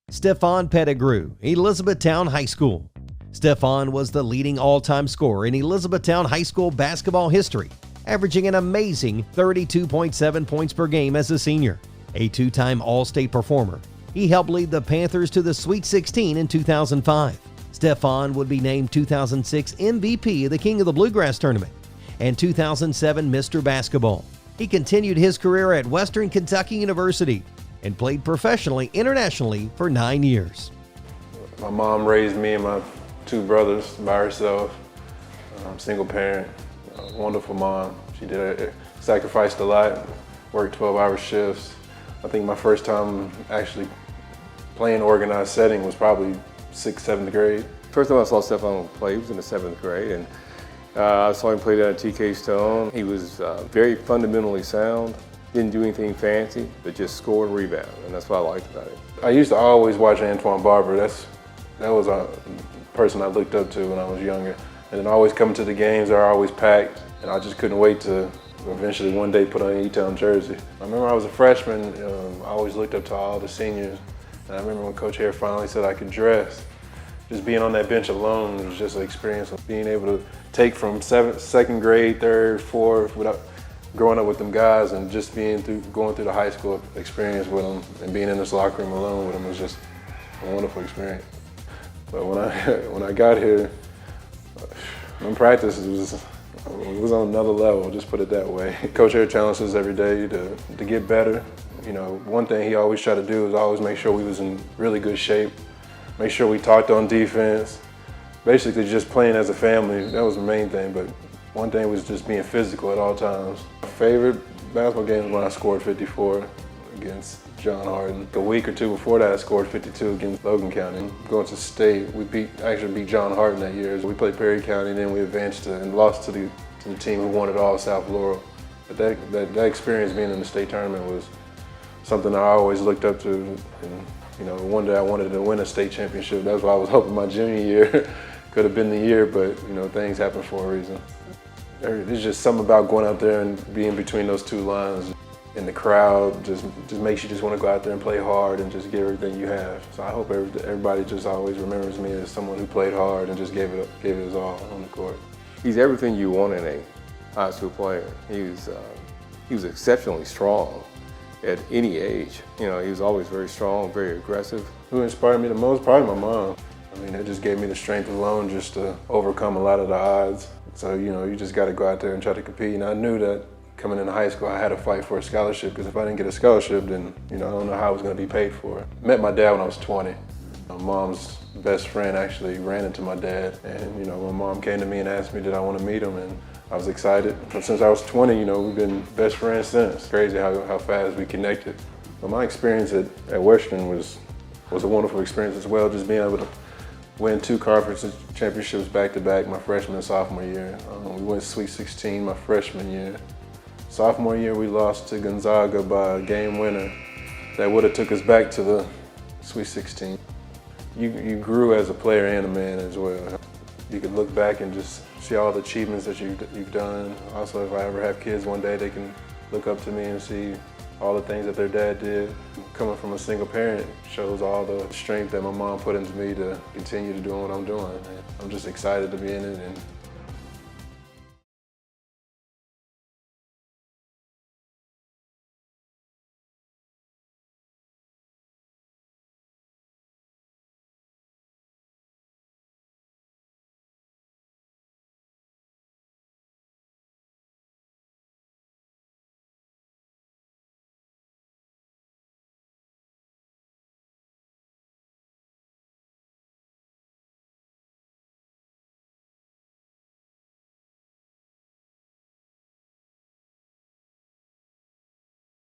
Steffphon Pettigrew, Elizabethtown High School. Steffphon was the leading all-time scorer in Elizabethtown High School basketball history, averaging an amazing 32.7 points per game as a senior. A two-time All-State performer, he helped lead the Panthers to the Sweet 16 in 2005. Steffphon would be named 2006 MVP of the King of the Bluegrass Tournament and 2007 Mr. Basketball. He continued his career at Western Kentucky University and played professionally internationally for 9 years. My mom raised me and my two brothers by herself. Single parent, wonderful mom. She sacrificed a lot, worked 12-hour shifts. I think my first time actually playing organized setting was probably 6th, 7th grade. First time I saw Steffphon play, he was in the 7th grade, and I saw him play down at Etown. He was very fundamentally sound, didn't do anything fancy, but just scored and rebound, and that's what I liked about it. I used to always watch Antoine Barber. That was a person I looked up to when I was younger. And then always coming to the games, they're always packed, and I just couldn't wait to eventually one day put on an Etown jersey. I remember I was a freshman, I always looked up to all the seniors. And I remember when Coach Hare finally said I could dress. Just being on that bench alone was just an experience of being able to take from 2nd grade, 3rd, 4th, without growing up with them guys, and just going through the high school experience with them and being in this locker room alone with them was just a wonderful experience. But when I got here, in practice it was on another level, just put it that way. Coach Hare challenged us every day to get better. You know, one thing he always tried to do is always make sure we was in really good shape, make sure we talked on defense, basically just playing as a family. That was the main thing, but one thing was just being physical at all times. My favorite basketball game was when I scored 54 against John Harden. A week or two before that, I scored 52 against Logan County. Going to state, we actually beat John Harden that year. We played Perry County, and then we advanced and lost to the team who won it all, South Laurel. But that experience being in the state tournament was something I always looked up to. And you know, one day I wanted to win a state championship. That's why I was hoping my junior year could have been the year, but you know, things happen for a reason. There's just something about going out there and being between those two lines. And the crowd just makes you just want to go out there and play hard and just give everything you have. So I hope everybody just always remembers me as someone who played hard and just gave it his all on the court. He's everything you want in a high school player. He was exceptionally strong at any age. You know, he was always very strong, very aggressive. Who inspired me the most? Probably my mom. I mean, it just gave me the strength alone just to overcome a lot of the odds. So, you know, you just got to go out there and try to compete. And I knew that coming into high school, I had to fight for a scholarship, because if I didn't get a scholarship, then, you know, I don't know how I was going to be paid for it. Met my dad when I was 20. My mom's best friend actually ran into my dad, and, you know, my mom came to me and asked me did I want to meet him, and I was excited. But since I was 20, you know, we've been best friends since. It's crazy how fast we connected. But my experience at Western was a wonderful experience as well, just being able to win 2 conference championships back-to-back my freshman and sophomore year. We went Sweet 16 my freshman year. Sophomore year, we lost to Gonzaga by a game winner. That would have took us back to the Sweet 16. You grew as a player and a man as well. You could look back and just see all the achievements that you've done. Also, if I ever have kids one day, they can look up to me and see all the things that their dad did. Coming from a single parent shows all the strength that my mom put into me to continue to do what I'm doing. And I'm just excited to be in it. And